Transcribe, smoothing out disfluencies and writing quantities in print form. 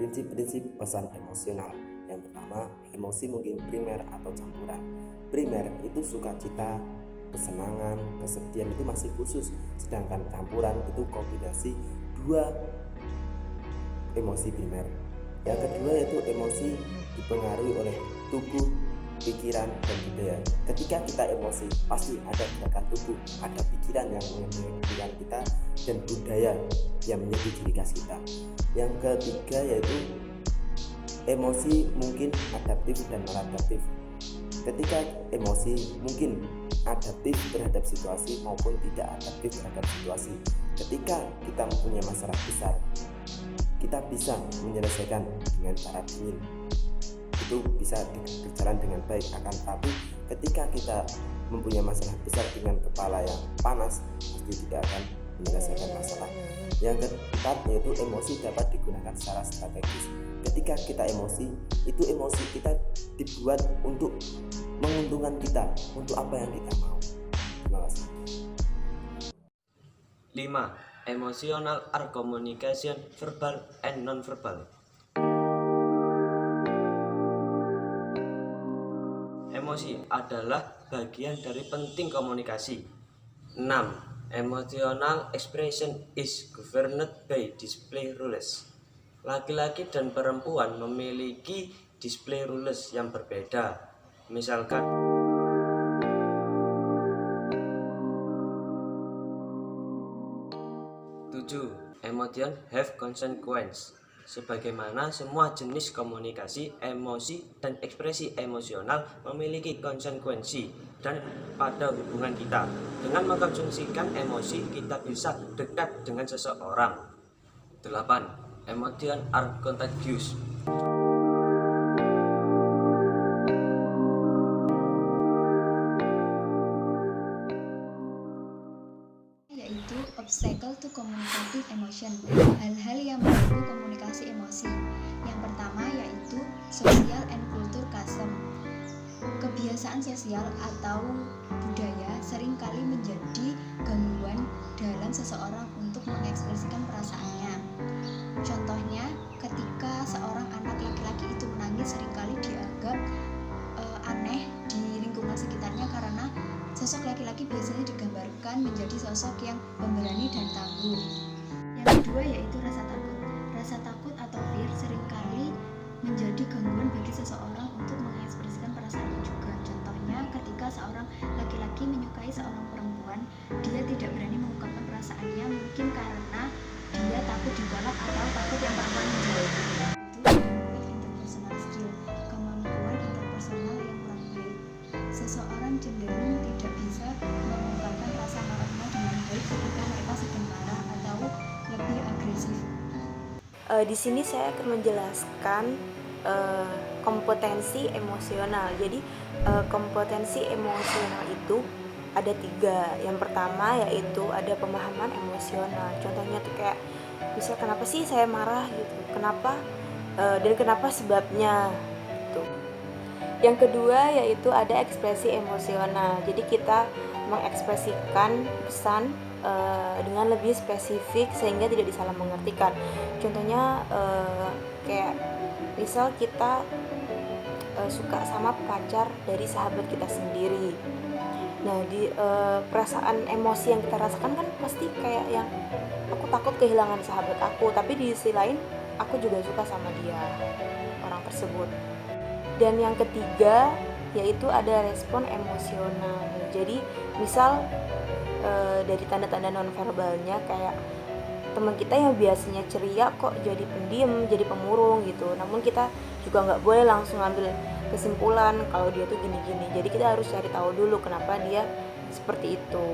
Prinsip-prinsip pesan emosional. Yang pertama, emosi mungkin primer atau campuran. Primer itu sukacita, kesenangan, kesedihan itu masih khusus, sedangkan campuran itu kombinasi dua emosi primer. Yang kedua yaitu emosi dipengaruhi oleh tubuh, pikiran, dan budaya. Ketika kita emosi, pasti ada gerakan tubuh, ada pikiran yang mengendalikan kita, dan budaya yang menjadi ciri khas kita. Yang ketiga yaitu emosi mungkin adaptif dan maladaptif. Ketika emosi mungkin adaptif terhadap situasi maupun tidak adaptif terhadap situasi. Ketika kita mempunyai masalah besar, kita bisa menyelesaikan dengan cara dingin, itu bisa berjalan dengan baik. Akan tetapi ketika kita mempunyai masalah besar dengan kepala yang panas, pasti tidak akan menyelesaikan masalah. Yang keempat yaitu emosi dapat digunakan secara strategis. Ketika kita emosi, itu emosi kita dibuat untuk menguntungkan kita, untuk apa yang kita mau. Terima kasih. 5. Emotional are communication, verbal and non-verbal. Emosi adalah bagian dari penting komunikasi. 6. Emotional expression is governed by display rules. Laki-laki dan perempuan memiliki display rules yang berbeda. Misalkan emotion have consequence. Sebagaimana semua jenis komunikasi, emosi, dan ekspresi emosional memiliki konsekuensi dan pada hubungan kita. Dengan mengkonsumsikan emosi, kita bisa dekat dengan seseorang. 8. Emotion are contagious. Yaitu obstacle to communicative emotion, hal-hal yang mengganggu komunikasi emosi. Yang pertama yaitu social and culture custom. Kebiasaan sosial atau budaya seringkali menjadi gangguan dalam seseorang untuk mengekspresikan perasaannya. Contohnya, ketika seorang anak laki-laki itu menangis, seringkali dianggap aneh di lingkungan sekitarnya karena sosok laki-laki biasanya digambarkan menjadi sosok yang pemberani dan tangguh. Yang kedua yaitu rasa takut. Rasa takut atau fear seringkali menjadi gangguan bagi seseorang untuk mengekspresikan perasaannya juga. Contohnya, ketika seorang laki-laki menyukai seorang perempuan, dia tidak berani mengungkapkan perasaannya, mungkin karena dia takut ditolak atau takut yang perempuan menjauhi. Itu interpersonal skill, kemampuan interpersonal yang kurang baik. Seseorang cenderung tidak bisa mengungkapkan rasa marahnya dengan baik ketika mereka sedang marah atau lebih agresif. Di sini saya akan menjelaskan kompetensi emosional. Jadi kompetensi emosional itu ada 3. Yang pertama yaitu ada pemahaman emosional. Contohnya tuh kayak misal kenapa sih saya marah gitu, kenapa dan kenapa sebabnya gitu. Yang kedua yaitu ada ekspresi emosional. Jadi kita mengekspresikan pesan dengan lebih spesifik sehingga tidak disalah mengertikan. Contohnya kayak misal kita suka sama pacar dari sahabat kita sendiri. Nah, di perasaan emosi yang kita rasakan kan pasti kayak yang aku takut kehilangan sahabat aku, tapi di sisi lain aku juga suka sama dia, orang tersebut. Dan yang ketiga yaitu ada respon emosional. Jadi misal dari tanda-tanda nonverbalnya kayak teman kita yang biasanya ceria kok jadi pendiam, jadi pemurung gitu. Namun kita juga nggak boleh langsung ambil kesimpulan kalau dia tuh gini-gini. Jadi kita harus cari tahu dulu kenapa dia seperti itu.